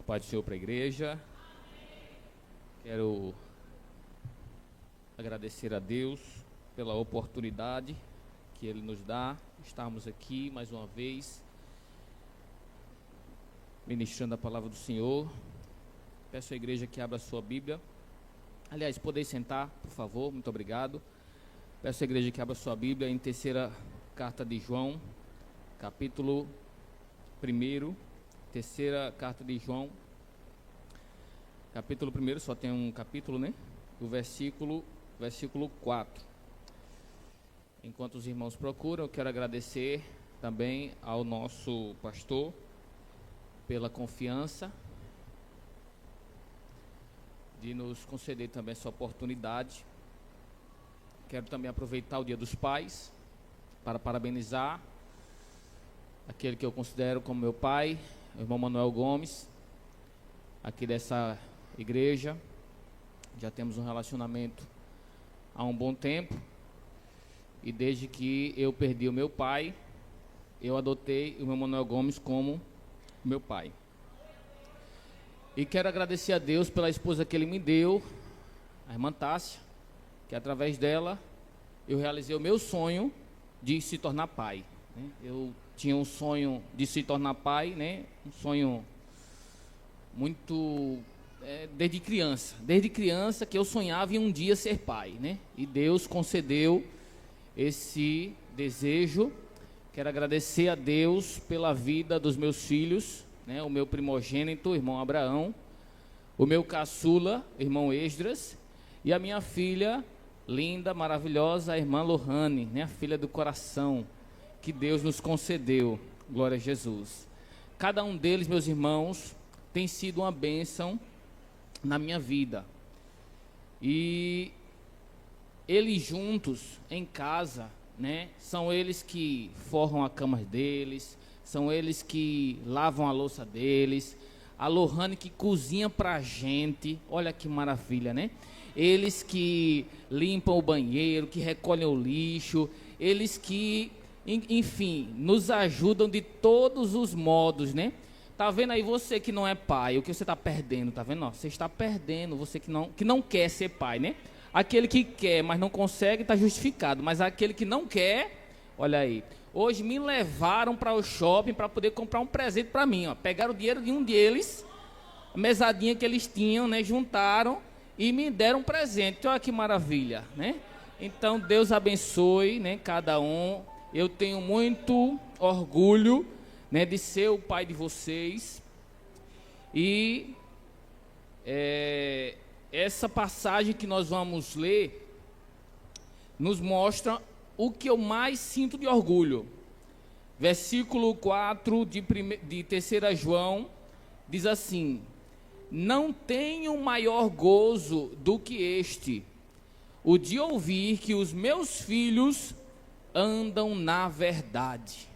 Paz do Senhor para a igreja. Quero agradecer a Deus pela oportunidade que Ele nos dá, estarmos aqui mais uma vez, ministrando a palavra do Senhor. Peço à igreja que abra a sua Bíblia. Aliás, podem sentar, por favor, muito obrigado. Peço à igreja que abra a sua Bíblia em terceira carta de João, capítulo 1, terceira carta de João, capítulo 1, só tem um capítulo, né? O versículo 4. Enquanto os irmãos procuram, eu quero agradecer também ao nosso pastor pela confiança de nos conceder também essa oportunidade. Quero também aproveitar o Dia dos Pais para parabenizar aquele que eu considero como meu pai, o irmão Manuel Gomes, aqui dessa igreja. Já temos um relacionamento há um bom tempo, e desde que eu perdi o meu pai, eu adotei o irmão Manuel Gomes como meu pai. E quero agradecer a Deus pela esposa que Ele me deu, a irmã Tássia, que através dela eu realizei o meu sonho de se tornar pai, né? Eu tinha um sonho de se tornar pai, né? Um sonho muito desde criança que eu sonhava em um dia ser pai, né? E Deus concedeu esse desejo. Quero agradecer a Deus pela vida dos meus filhos, né? O meu primogênito, o irmão Abraão, o meu caçula, irmão Esdras, e a minha filha linda, maravilhosa, a irmã Lohane, né? A filha do coração que Deus nos concedeu. Glória a Jesus. Cada um deles, meus irmãos, tem sido uma bênção na minha vida. E eles juntos em casa, né? São eles que forram a cama deles, são eles que lavam a louça deles, a Lohane que cozinha pra gente. Olha que maravilha, né? Eles que limpam o banheiro, que recolhem o lixo, eles que, enfim, nos ajudam de todos os modos, né? Tá vendo aí você que não é pai, o que você está perdendo, tá vendo? Você está perdendo, você que não quer ser pai, né? Aquele que quer, mas não consegue, está justificado. Mas aquele que não quer, olha aí. Hoje me levaram para o shopping para poder comprar um presente para mim, ó. Pegaram o dinheiro de um deles, a mesadinha que eles tinham, né? Juntaram e me deram um presente. Olha que maravilha, né? Então Deus abençoe, né? Cada um. Eu tenho muito orgulho, né, de ser o pai de vocês. E essa passagem que nós vamos ler nos mostra o que eu mais sinto de orgulho. Versículo 4 de 3 João diz assim: não tenho maior gozo do que este, o de ouvir que os meus filhos andam na verdade.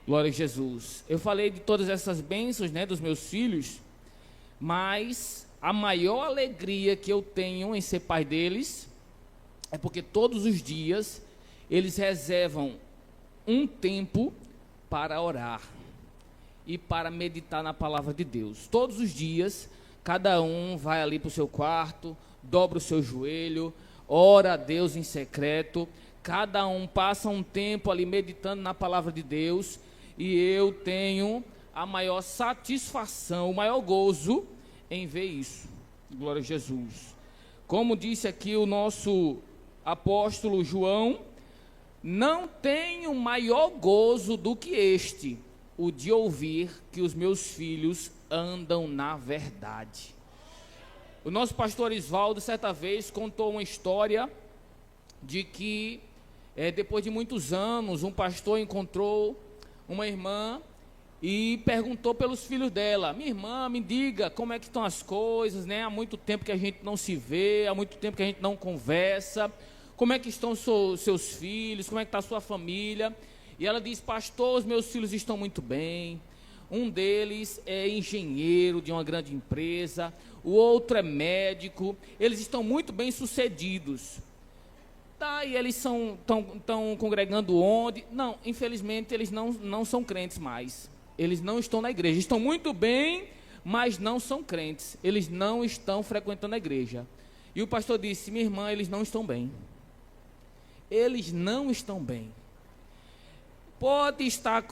Glória a Jesus. Eu falei de todas essas bênçãos, né, dos meus filhos, mas a maior alegria que eu tenho em ser pai deles é porque todos os dias eles reservam um tempo para orar e para meditar na palavra de Deus. Todos os dias, cada um vai ali para o seu quarto, dobra o seu joelho, ora a Deus em secreto, cada um passa um tempo ali meditando na palavra de Deus. E eu tenho a maior satisfação, o maior gozo em ver isso. Glória a Jesus. Como disse aqui o nosso apóstolo João, não tenho maior gozo do que este, o de ouvir que os meus filhos andam na verdade. O nosso pastor Isvaldo, certa vez, contou uma história de que, depois de muitos anos, um pastor encontrou uma irmã e perguntou pelos filhos dela: minha irmã, me diga como é que estão as coisas, né? Há muito tempo que a gente não se vê, há muito tempo que a gente não conversa, como é que estão seus filhos, como é que está a sua família? E ela diz: pastor, os meus filhos estão muito bem, um deles é engenheiro de uma grande empresa, o outro é médico, eles estão muito bem sucedidos. Tá, e eles estão congregando onde? Não, infelizmente eles não são crentes mais. Eles não estão na igreja. Estão muito bem, mas não são crentes, eles não estão frequentando a igreja. E o pastor disse: minha irmã, eles não estão bem. Eles não estão bem. Pode estar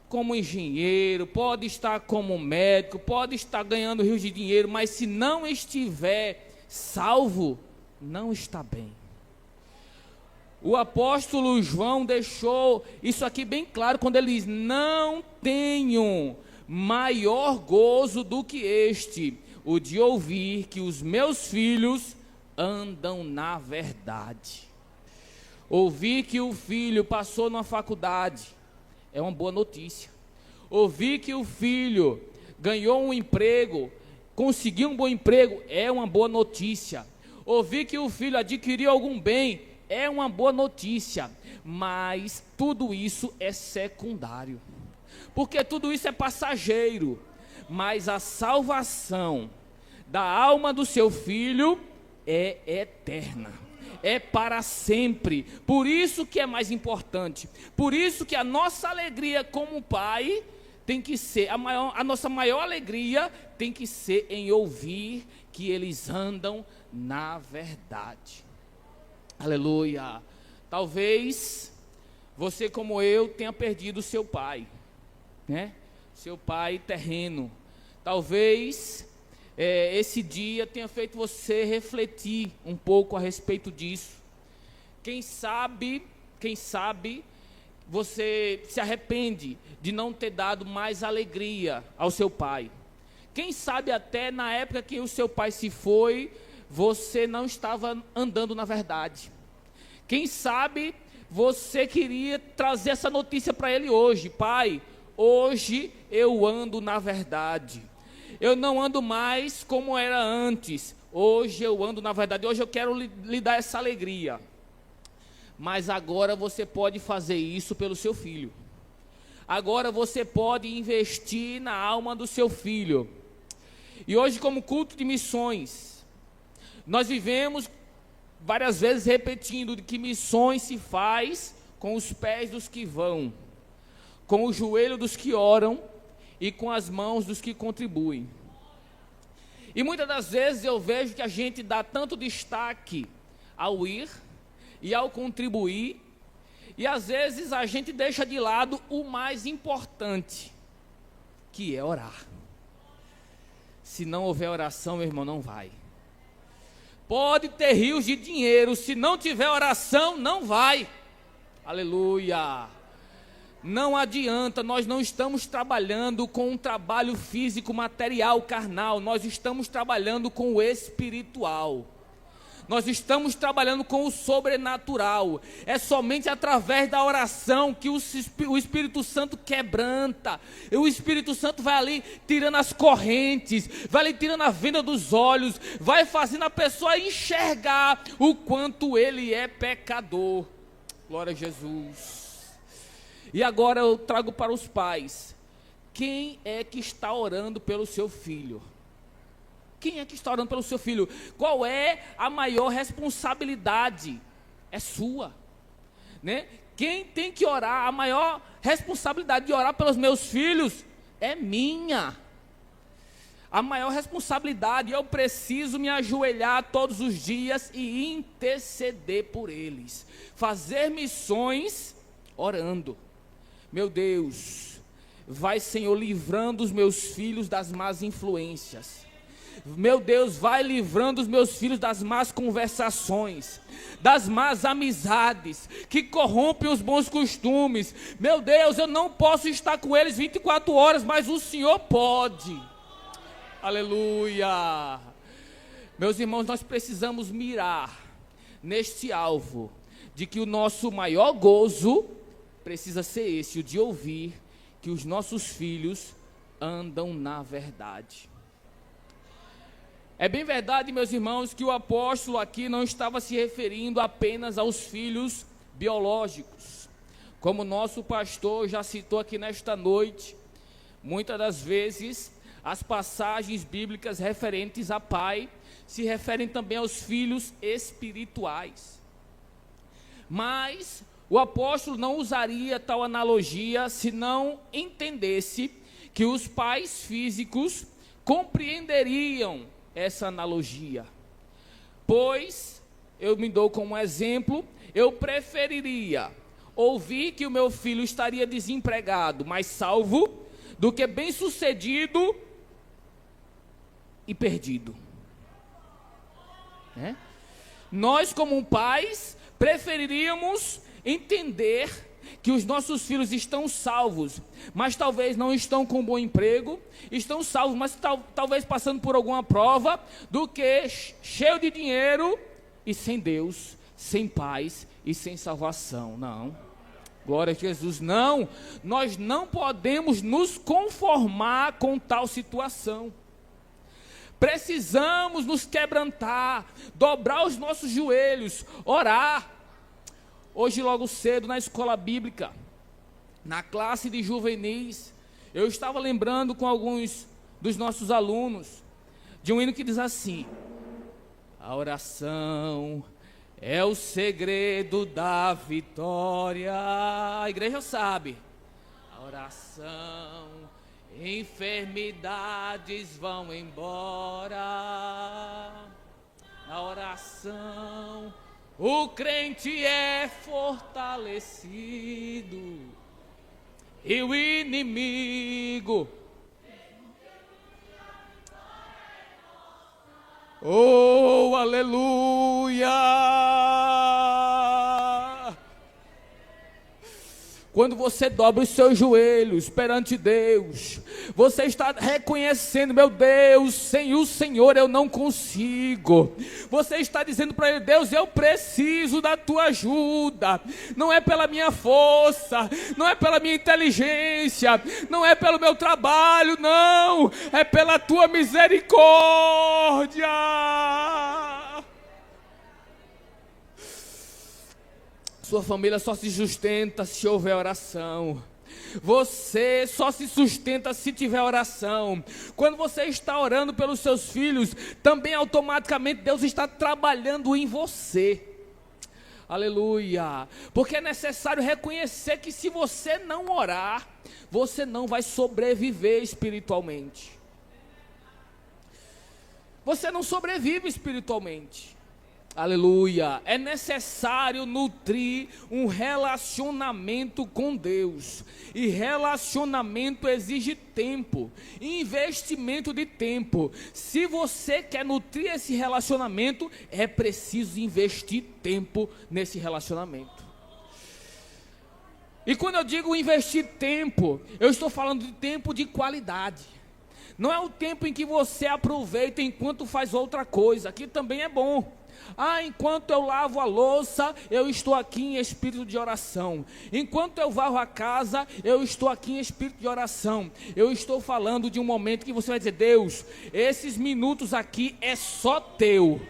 como engenheiro, pode estar como médico, pode estar ganhando rios de dinheiro, mas se não estiver salvo, não está bem. O apóstolo João deixou isso aqui bem claro quando ele diz: não tenho maior gozo do que este, o de ouvir que os meus filhos andam na verdade. Ouvir que o filho passou numa faculdade é uma boa notícia. Ouvir que o filho ganhou um emprego, conseguiu um bom emprego, é uma boa notícia. Ouvir que o filho adquiriu algum bem é uma boa notícia, mas tudo isso é secundário, porque tudo isso é passageiro, mas a salvação da alma do seu filho é eterna, é para sempre. Por isso que é mais importante, por isso que a nossa alegria como pai tem que ser, a nossa maior alegria tem que ser em ouvir que eles andam na verdade. Aleluia. Talvez você, como eu, tenha perdido seu pai, né? Seu pai terreno. Talvez esse dia tenha feito você refletir um pouco a respeito disso. Quem sabe você se arrepende de não ter dado mais alegria ao seu pai. Quem sabe até na época que o seu pai se foi, você não estava andando na verdade. Quem sabe você queria trazer essa notícia para ele hoje: pai, hoje eu ando na verdade. Eu não ando mais como era antes. Hoje eu ando na verdade. Hoje eu quero lhe dar essa alegria. Mas agora você pode fazer isso pelo seu filho. Agora você pode investir na alma do seu filho. E hoje, como culto de missões, nós vivemos várias vezes repetindo de que missões se faz com os pés dos que vão, com o joelho dos que oram e com as mãos dos que contribuem. E muitas das vezes eu vejo que a gente dá tanto destaque ao ir e ao contribuir, e às vezes a gente deixa de lado o mais importante, que é orar. Se não houver oração, meu irmão, não vai. Pode ter rios de dinheiro, se não tiver oração, não vai. Aleluia. Não adianta, nós não estamos trabalhando com um trabalho físico, material, carnal. Nós estamos trabalhando com o espiritual. Nós estamos trabalhando com o sobrenatural. É somente através da oração que o Espírito Santo quebranta. E o Espírito Santo vai ali tirando as correntes, vai ali tirando a venda dos olhos, vai fazendo a pessoa enxergar o quanto ele é pecador. Glória a Jesus. E agora eu trago para os pais: quem é que está orando pelo seu filho? Quem é que está orando pelo seu filho? Qual é a maior responsabilidade? É sua, né? Quem tem que orar, a maior responsabilidade de orar pelos meus filhos é minha. A maior responsabilidade, eu preciso me ajoelhar todos os dias e interceder por eles. Fazer missões orando. Meu Deus, vai, Senhor, livrando os meus filhos das más influências. Meu Deus, vai livrando os meus filhos das más conversações, das más amizades, que corrompem os bons costumes. Meu Deus, eu não posso estar com eles 24 horas, mas o Senhor pode. Aleluia. Meus irmãos, nós precisamos mirar neste alvo, de que o nosso maior gozo precisa ser esse, o de ouvir que os nossos filhos andam na verdade. É bem verdade, meus irmãos, que o apóstolo aqui não estava se referindo apenas aos filhos biológicos. Como nosso pastor já citou aqui nesta noite, muitas das vezes as passagens bíblicas referentes a pai se referem também aos filhos espirituais. Mas o apóstolo não usaria tal analogia se não entendesse que os pais físicos compreenderiam essa analogia. Pois, eu me dou como exemplo, eu preferiria ouvir que o meu filho estaria desempregado, mas salvo, do que bem-sucedido e perdido. Nós, como pais, preferiríamos entender que os nossos filhos estão salvos, mas talvez não estão com um bom emprego, estão salvos, mas talvez passando por alguma prova, do que cheio de dinheiro e sem Deus, sem paz e sem salvação. Não, glória a Jesus, não, nós não podemos nos conformar com tal situação. Precisamos nos quebrantar, dobrar os nossos joelhos, orar. Hoje logo cedo na escola bíblica, na classe de juvenis, eu estava lembrando com alguns dos nossos alunos de um hino que diz assim: a oração é o segredo da vitória. A igreja sabe. A oração, enfermidades vão embora. Na oração, o crente é fortalecido e o inimigo, oh, aleluia! Quando você dobra os seus joelhos perante Deus, você está reconhecendo: meu Deus, sem o Senhor eu não consigo. Você está dizendo para Ele: Deus, eu preciso da Tua ajuda. Não é pela minha força, não é pela minha inteligência, não é pelo meu trabalho, não. É pela Tua misericórdia. Sua família só se sustenta se houver oração. Você só se sustenta se tiver oração. Quando você está orando pelos seus filhos, também automaticamente Deus está trabalhando em você. Aleluia. Porque é necessário reconhecer que se você não orar, você não vai sobreviver espiritualmente. Você não sobrevive espiritualmente. Aleluia. É necessário nutrir um relacionamento com Deus. E relacionamento exige tempo, investimento de tempo. Se você quer nutrir esse relacionamento, é preciso investir tempo nesse relacionamento. E quando eu digo investir tempo, eu estou falando de tempo de qualidade. Não é o tempo em que você aproveita enquanto faz outra coisa, que também é bom. Enquanto eu lavo a louça, eu estou aqui em espírito de oração. Enquanto eu varro a casa, eu estou aqui em espírito de oração. Eu estou falando de um momento que você vai dizer: Deus, esses minutos aqui é só teu.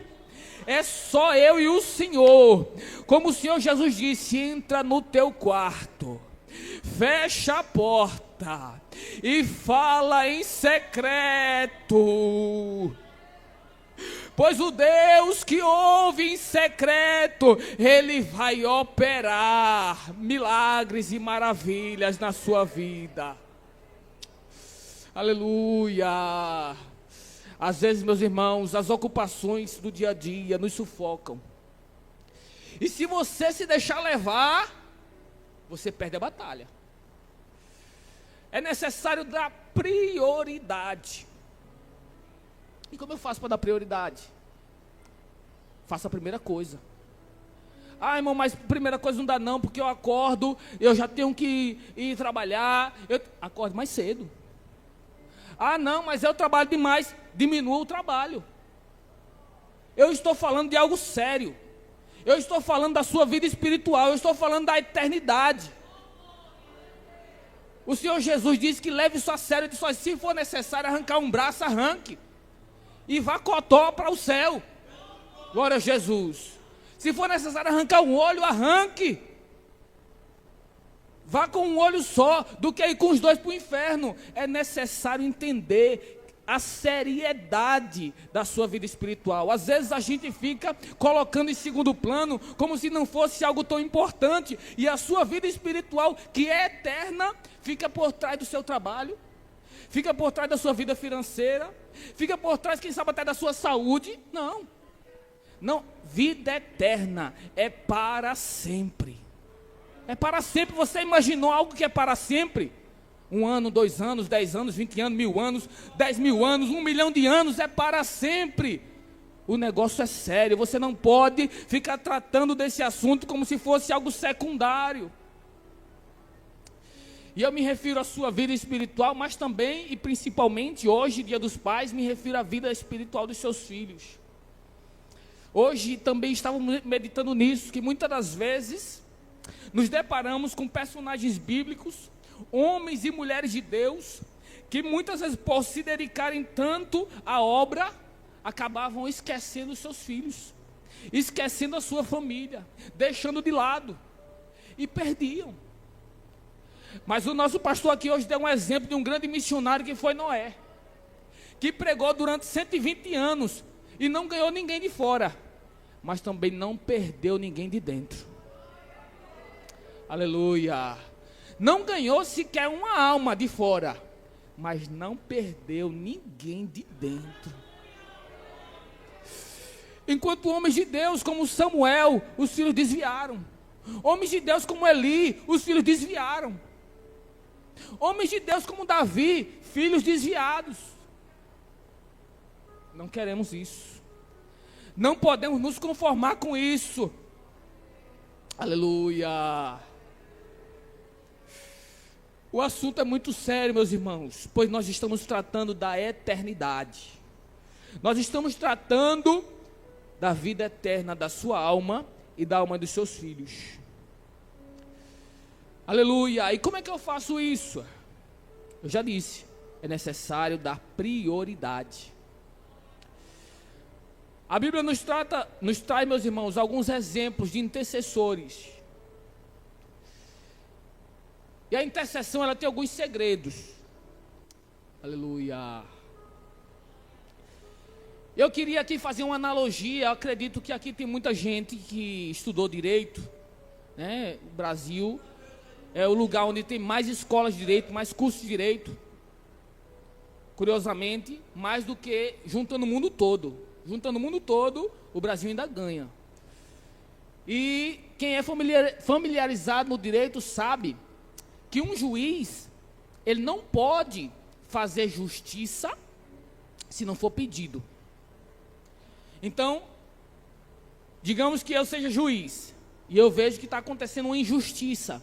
É só eu e o Senhor. Como o Senhor Jesus disse: entra no teu quarto, fecha a porta e fala em secreto. Pois o Deus que ouve em secreto, Ele vai operar milagres e maravilhas na sua vida. Aleluia. Às vezes, meus irmãos, as ocupações do dia a dia nos sufocam. E se você se deixar levar, você perde a batalha. É necessário dar prioridade. E como eu faço para dar prioridade? Faça a primeira coisa. Irmão, mas primeira coisa não dá não, porque eu acordo, eu já tenho que ir trabalhar. Eu acordo mais cedo. Não, mas eu trabalho demais. Diminua o trabalho. Eu estou falando de algo sério. Eu estou falando da sua vida espiritual. Eu estou falando da eternidade. O Senhor Jesus disse que leve isso a sério. Ele disse: se for necessário arrancar um braço, arranque. E vá cotó para o céu. Glória a Jesus. Se for necessário arrancar um olho, arranque. Vá com um olho só, do que ir com os dois para o inferno. É necessário entender a seriedade da sua vida espiritual. Às vezes a gente fica colocando em segundo plano, como se não fosse algo tão importante. E a sua vida espiritual, que é eterna, fica por trás do seu trabalho. fica por trás da sua vida financeira, fica por trás, quem sabe, até da sua saúde. Não. Não, vida eterna é para sempre. É para sempre. Você imaginou algo que é para sempre? 1 ano, 2 anos, 10 anos, 20 anos, 1000 anos, 10.000 anos, 1 milhão de anos, é para sempre. O negócio é sério, você não pode ficar tratando desse assunto como se fosse algo secundário. E eu me refiro à sua vida espiritual, mas também e principalmente hoje, Dia dos Pais, me refiro à vida espiritual dos seus filhos. Hoje também estávamos meditando nisso, que muitas das vezes nos deparamos com personagens bíblicos, homens e mulheres de Deus, que muitas vezes, por se dedicarem tanto à obra, acabavam esquecendo os seus filhos, esquecendo a sua família, deixando de lado, e perdiam. Mas o nosso pastor aqui hoje deu um exemplo de um grande missionário que foi Noé, que pregou durante 120 anos, e não ganhou ninguém de fora, mas também não perdeu ninguém de dentro. Aleluia. Não ganhou sequer uma alma de fora, mas não perdeu ninguém de dentro. Enquanto homens de Deus como Samuel, os filhos desviaram. Homens de Deus como Eli, os filhos desviaram. Homens de Deus como Davi, filhos desviados. Não queremos isso. Não podemos nos conformar com isso. Aleluia. O assunto é muito sério, meus irmãos, pois nós estamos tratando da eternidade. Nós estamos tratando da vida eterna da sua alma e da alma dos seus filhos. Aleluia. E como é que eu faço isso? Eu já disse, é necessário dar prioridade. A Bíblia nos traz, meus irmãos, alguns exemplos de intercessores. E a intercessão, ela tem alguns segredos. Aleluia. Eu queria aqui fazer uma analogia. Eu acredito que aqui tem muita gente que estudou direito, né? O Brasil é o lugar onde tem mais escolas de direito, mais cursos de direito. Curiosamente, mais do que juntando o mundo todo. Juntando o mundo todo, o Brasil ainda ganha. E quem é familiarizado no direito sabe que um juiz, ele não pode fazer justiça se não for pedido. Então, digamos que eu seja juiz e eu vejo que está acontecendo uma injustiça.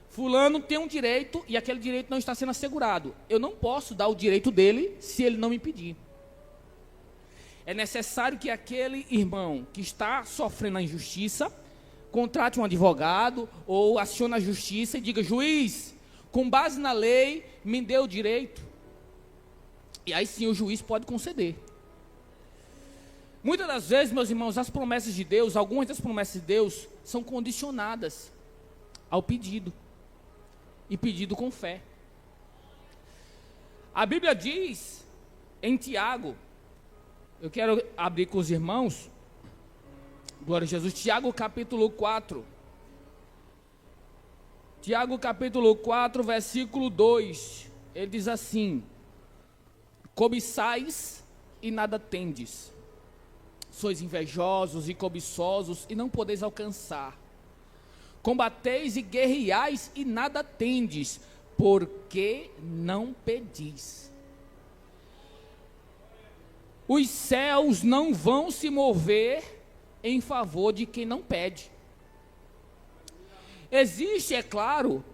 Fulano tem um direito e aquele direito não está sendo assegurado. Eu não posso dar o direito dele se ele não me pedir. É necessário que aquele irmão que está sofrendo a injustiça contrate um advogado ou acione a justiça e diga: juiz, com base na lei, me dê o direito. E aí sim o juiz pode conceder. Muitas das vezes, meus irmãos, as promessas de Deus, algumas das promessas de Deus, são condicionadas ao pedido. E pedido com fé. A Bíblia diz em Tiago, eu quero abrir com os irmãos, glória a Jesus, Tiago capítulo 4. Tiago capítulo 4, versículo 2. Ele diz assim: cobiçais e nada tendes, sois invejosos e cobiçosos e não podeis alcançar. Combateis e guerreais e nada tendes, porque não pedis. Os céus não vão se mover em favor de quem não pede. Existe, é claro,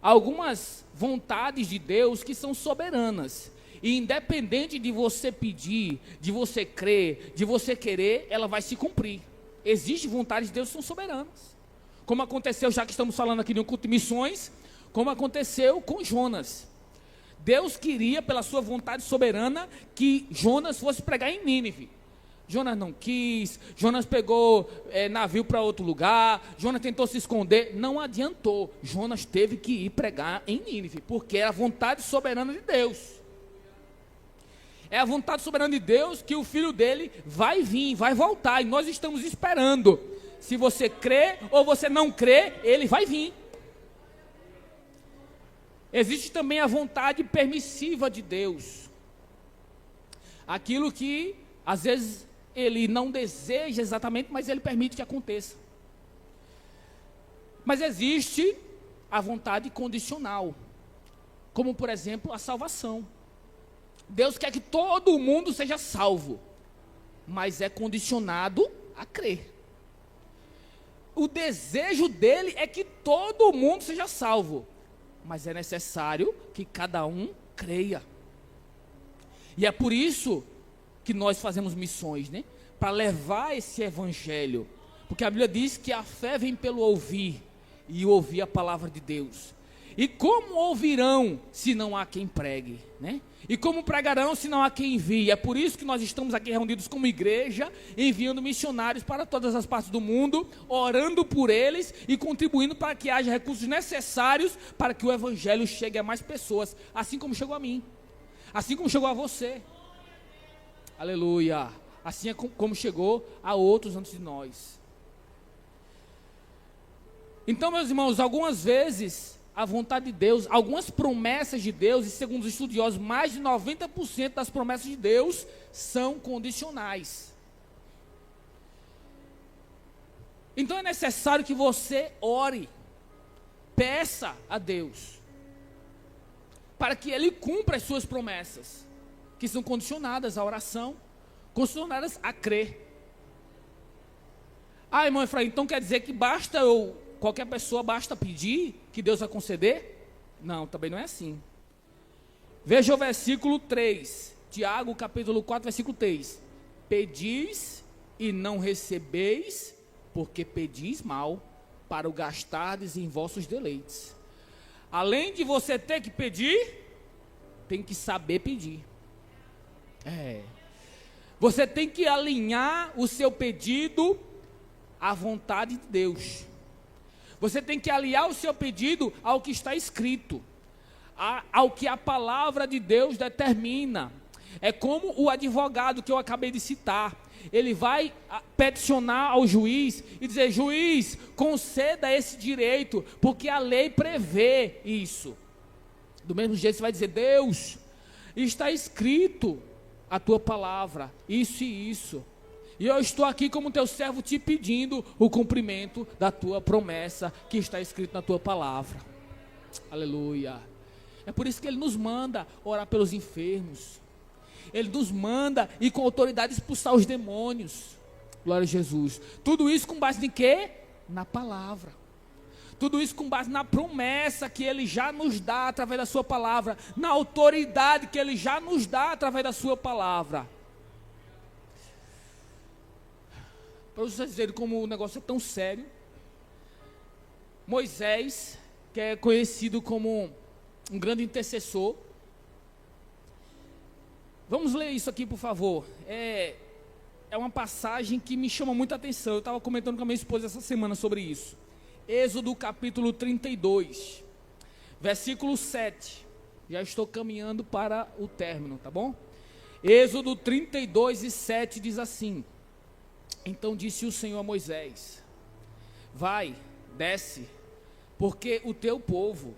algumas vontades de Deus que são soberanas. E independente de você pedir, de você crer, de você querer, ela vai se cumprir. Existem vontades de Deus que são soberanas. Como aconteceu, já que estamos falando aqui de um culto de missões, como aconteceu com Jonas. Deus queria, pela sua vontade soberana, que Jonas fosse pregar em Nínive. Jonas não quis, Jonas pegou navio para outro lugar, Jonas tentou se esconder, não adiantou. Jonas teve que ir pregar em Nínive, porque era a vontade soberana de Deus. É a vontade soberana de Deus que o filho dele vai vir, vai voltar, e nós estamos esperando. Se você crê ou você não crê, ele vai vir. Existe também a vontade permissiva de Deus. Aquilo que, às vezes, Ele não deseja exatamente, mas Ele permite que aconteça. Mas existe a vontade condicional, como, por exemplo, a salvação. Deus quer que todo mundo seja salvo, mas é condicionado a crer. O desejo dele é que todo mundo seja salvo, mas é necessário que cada um creia. E é por isso que nós fazemos missões, né? Para levar esse evangelho. Porque a Bíblia diz que a fé vem pelo ouvir, e ouvir a palavra de Deus. E como ouvirão se não há quem pregue, né? E como pregarão se não há quem envie? É por isso que nós estamos aqui reunidos como igreja, enviando missionários para todas as partes do mundo, orando por eles e contribuindo para que haja recursos necessários para que o evangelho chegue a mais pessoas, assim como chegou a mim, assim como chegou a você. Aleluia! Assim é como chegou a outros antes de nós. Então, meus irmãos, algumas vezes a vontade de Deus, algumas promessas de Deus, e segundo os estudiosos, mais de 90% das promessas de Deus são condicionais. Então é necessário que você ore, peça a Deus, para que Ele cumpra as suas promessas, que são condicionadas à oração, condicionadas a crer. Ah, irmão Efraim, então quer dizer que qualquer pessoa basta pedir que Deus vai conceder? Não, também não é assim. Veja o versículo 3, Tiago capítulo 4, versículo 3. Pedis e não recebeis, porque pedis mal, para o gastardes em vossos deleites. Além de você ter que pedir, tem que saber pedir. Você tem que alinhar o seu pedido à vontade de Deus. Você tem que aliar o seu pedido ao que está escrito, ao que a palavra de Deus determina. É como o advogado que eu acabei de citar. Ele vai peticionar ao juiz e dizer: juiz, conceda esse direito, porque a lei prevê isso. Do mesmo jeito você vai dizer: Deus, está escrito a tua palavra, isso e isso. E eu estou aqui como teu servo te pedindo o cumprimento da tua promessa que está escrito na tua palavra. Aleluia. É por isso que Ele nos manda orar pelos enfermos. Ele nos manda ir com autoridade expulsar os demônios. Glória a Jesus. Tudo isso com base em quê? Na palavra. Tudo isso com base na promessa que Ele já nos dá através da sua palavra. Na autoridade que Ele já nos dá através da sua palavra. Para vocês verem como o negócio é tão sério, Moisés, que é conhecido como um grande intercessor, vamos ler isso aqui, por favor. É uma passagem que me chama muita atenção. Eu estava comentando com a minha esposa essa semana sobre isso. Êxodo capítulo 32, versículo 7. Já estou caminhando para o término, tá bom? Êxodo 32 e 7 diz assim: então disse o Senhor a Moisés: vai, desce, porque o teu povo,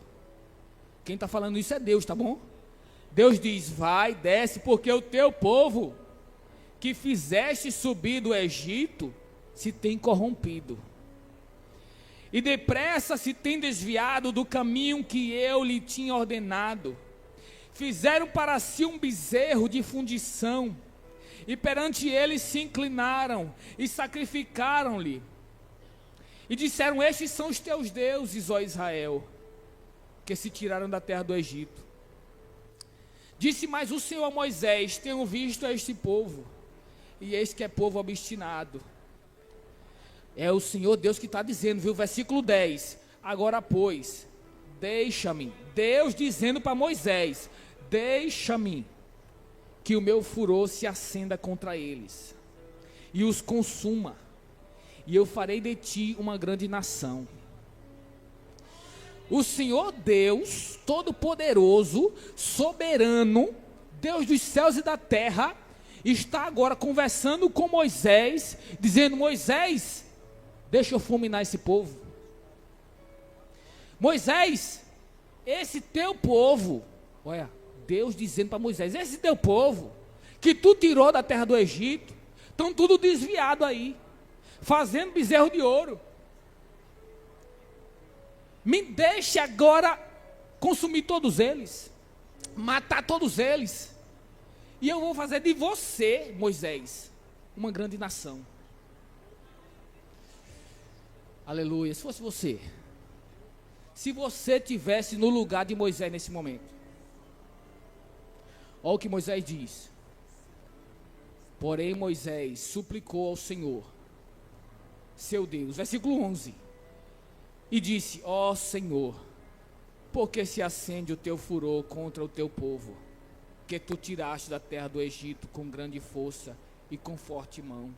quem está falando isso é Deus, tá bom? Deus diz: vai, desce, porque o teu povo, que fizeste subir do Egito, se tem corrompido, e depressa se tem desviado do caminho que eu lhe tinha ordenado. Fizeram para si um bezerro de fundição, e perante ele se inclinaram e sacrificaram-lhe. E disseram: estes são os teus deuses, ó Israel, que se tiraram da terra do Egito. Disse mais o Senhor a Moisés: tenho visto este povo, e eis que é povo obstinado. É o Senhor Deus que está dizendo, viu? Versículo 10. Agora, pois, deixa-me. Deus dizendo para Moisés: deixa-me que o meu furor se acenda contra eles, e os consuma, e eu farei de ti uma grande nação. O Senhor Deus, Todo-Poderoso, Soberano, Deus dos céus e da terra, está agora conversando com Moisés, dizendo: Moisés, deixa eu fulminar esse povo. Moisés, esse teu povo, olha, Deus dizendo para Moisés, esse teu povo, que tu tirou da terra do Egito, estão tudo desviado aí, fazendo bezerro de ouro. Me deixe agora consumir todos eles, matar todos eles, e eu vou fazer de você, Moisés, uma grande nação. Aleluia. Se fosse você, se você tivesse no lugar de Moisés nesse momento, olha o que Moisés diz. Porém Moisés suplicou ao Senhor, seu Deus, versículo 11, e disse: ó Senhor, por que se acende o teu furor contra o teu povo, que tu tiraste da terra do Egito com grande força e com forte mão?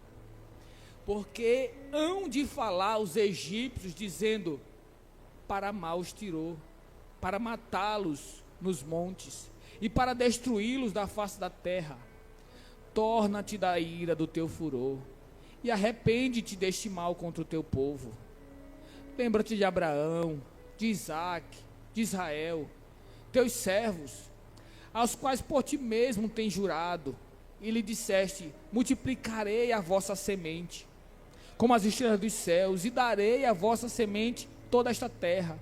Porque hão de falar os egípcios, dizendo: para mal os tirou, para matá-los nos montes, e para destruí-los da face da terra. Torna-te da ira do teu furor, e arrepende-te deste mal contra o teu povo. Lembra-te de Abraão, de Isaque, de Israel, teus servos, aos quais por ti mesmo tens jurado, e lhe disseste: multiplicarei a vossa semente, como as estrelas dos céus, e darei à vossa semente toda esta terra,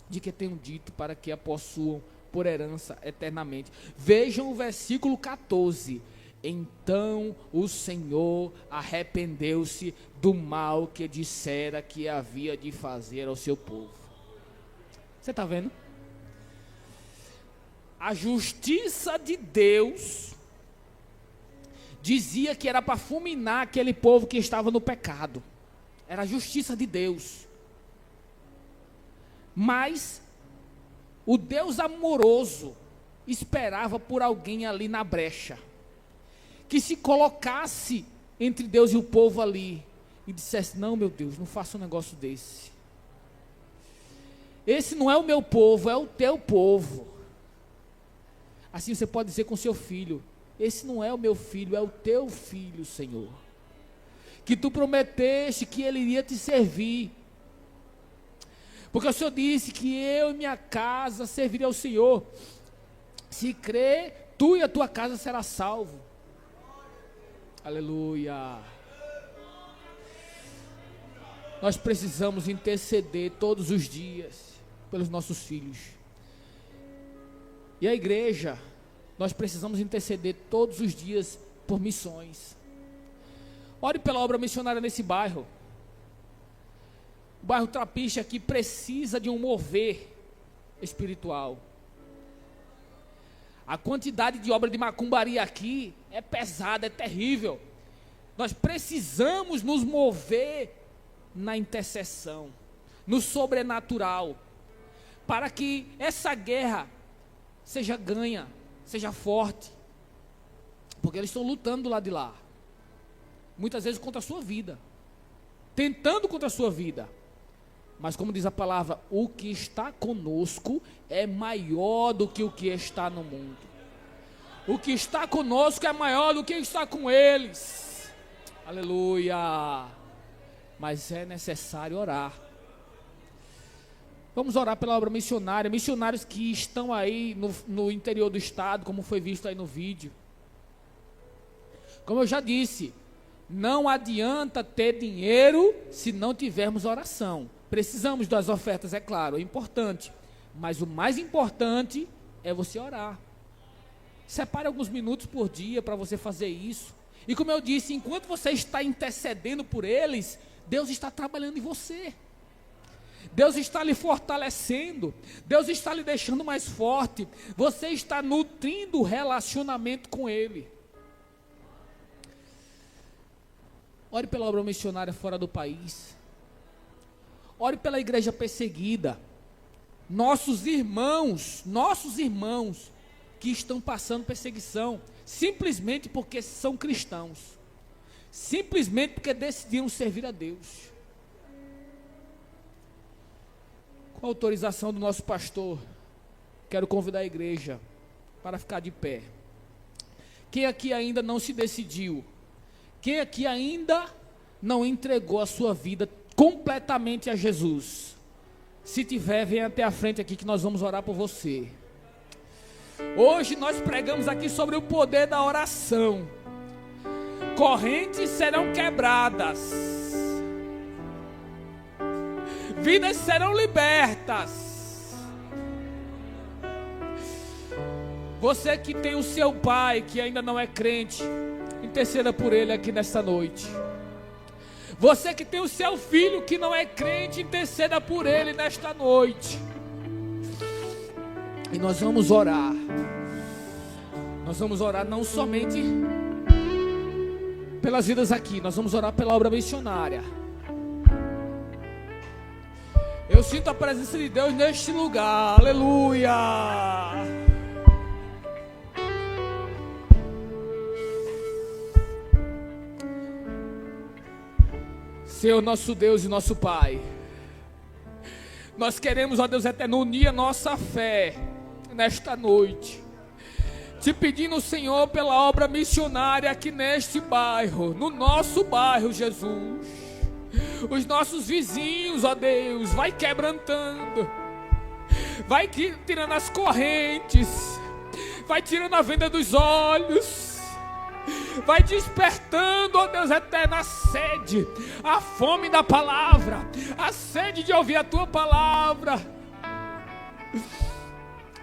de que tenho dito, para que a possuam por herança eternamente. Vejam o versículo 14. Então o Senhor arrependeu-se do mal que dissera que havia de fazer ao seu povo. Você está vendo? A justiça de Deus dizia que era para fulminar aquele povo que estava no pecado. Era a justiça de Deus. Mas o Deus amoroso esperava por alguém ali na brecha, que se colocasse entre Deus e o povo ali, e dissesse: não, meu Deus, não faça um negócio desse. Esse não é o meu povo, é o teu povo. Assim você pode dizer com seu filho: esse não é o meu filho, é o teu filho, Senhor, que tu prometeste que ele iria te servir, porque o Senhor disse que eu e minha casa servirei ao Senhor. Se crer, tu e a tua casa será salvo. Aleluia. Nós precisamos interceder todos os dias pelos nossos filhos. E a igreja, nós precisamos interceder todos os dias por missões. Ore pela obra missionária nesse bairro. O bairro Trapiche aqui precisa de um mover espiritual. A quantidade de obra de macumbaria aqui é pesada, é terrível. Nós precisamos nos mover na intercessão, no sobrenatural, para que essa guerra seja ganha, seja forte, porque eles estão lutando do lado de lá, muitas vezes contra a sua vida, tentando contra a sua vida, mas como diz a palavra, o que está conosco é maior do que o que está no mundo. O que está conosco é maior do que está com eles. Aleluia. Mas é necessário orar. Vamos orar pela obra missionária. Missionários que estão aí no interior do estado, como foi visto aí no vídeo. Como eu já disse, não adianta ter dinheiro se não tivermos oração. Precisamos das ofertas, é claro, é importante. Mas o mais importante é você orar. Separe alguns minutos por dia para você fazer isso. E como eu disse, enquanto você está intercedendo por eles, Deus está trabalhando em você. Deus está lhe fortalecendo. Deus está lhe deixando mais forte. Você está nutrindo o relacionamento com Ele. Ore pela obra missionária fora do país. Ore pela igreja perseguida. Nossos irmãos que estão passando perseguição, simplesmente porque são cristãos, simplesmente porque decidiram servir a Deus. Com a autorização do nosso pastor, quero convidar a igreja para ficar de pé. Quem aqui ainda não se decidiu? Quem aqui ainda não entregou a sua vida completamente a Jesus? Se tiver, vem até a frente aqui que nós vamos orar por você. Hoje nós pregamos aqui sobre o poder da oração. Correntes serão quebradas, vidas serão libertas. Você que tem o seu pai que ainda não é crente, interceda por ele aqui nesta noite. Você que tem o seu filho que não é crente, interceda por ele nesta noite. E nós vamos orar. Nós vamos orar não somente pelas vidas aqui, nós vamos orar pela obra missionária. Eu sinto a presença de Deus neste lugar. Aleluia. Senhor nosso Deus e nosso Pai, nós queremos, ó Deus eterno, unir a nossa fé nesta noite, te pedindo, Senhor, pela obra missionária aqui neste bairro, no nosso bairro, Jesus. Os nossos vizinhos, ó Deus, vai quebrantando, vai tirando as correntes, vai tirando a venda dos olhos, vai despertando, ó Deus eterno, a sede, a fome da palavra, a sede de ouvir a tua palavra.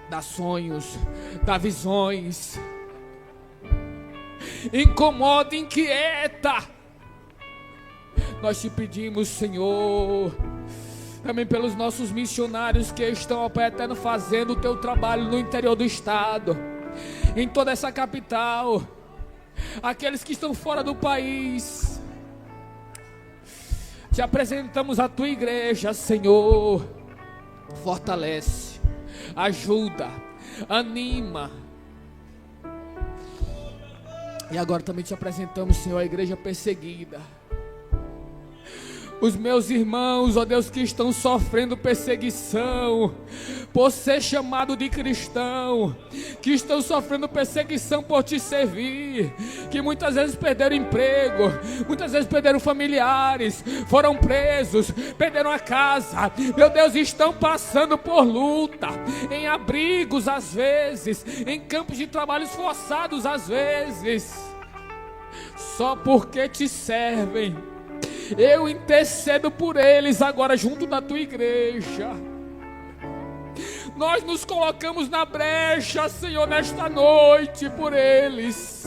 Dá sonhos, dá visões, incomoda, inquieta. Nós te pedimos, Senhor, também pelos nossos missionários que estão, ó Pai eterno, fazendo o teu trabalho no interior do estado, em toda essa capital, aqueles que estão fora do país. Te apresentamos a tua igreja, Senhor. Fortalece, ajuda, anima. E agora também te apresentamos, Senhor, a igreja perseguida. Os meus irmãos, ó Deus, que estão sofrendo perseguição por ser chamado de cristão, que estão sofrendo perseguição por te servir, que muitas vezes perderam emprego, muitas vezes perderam familiares, foram presos, perderam a casa, meu Deus, estão passando por luta, em abrigos às vezes, em campos de trabalhos forçados às vezes, só porque te servem. Eu intercedo por eles agora junto da tua igreja. Nós nos colocamos na brecha, Senhor, nesta noite por eles.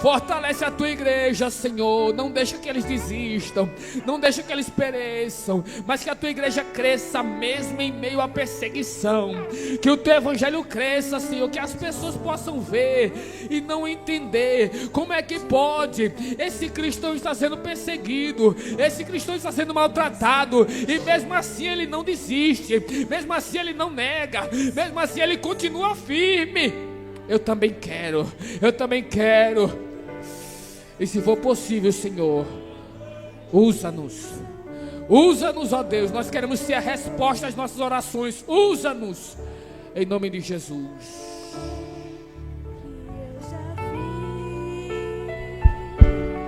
Fortalece a tua igreja, Senhor. Não deixa que eles desistam, não deixa que eles pereçam, mas que a tua igreja cresça mesmo em meio à perseguição. Que o teu evangelho cresça, Senhor. Que as pessoas possam ver e não entender como é que pode. Esse cristão está sendo perseguido, esse cristão está sendo maltratado, e mesmo assim ele não desiste, mesmo assim ele não nega, mesmo assim ele continua firme. Eu também quero. E se for possível, Senhor, usa-nos, ó Deus. Nós queremos ser a resposta às nossas orações. Usa-nos, em nome de Jesus.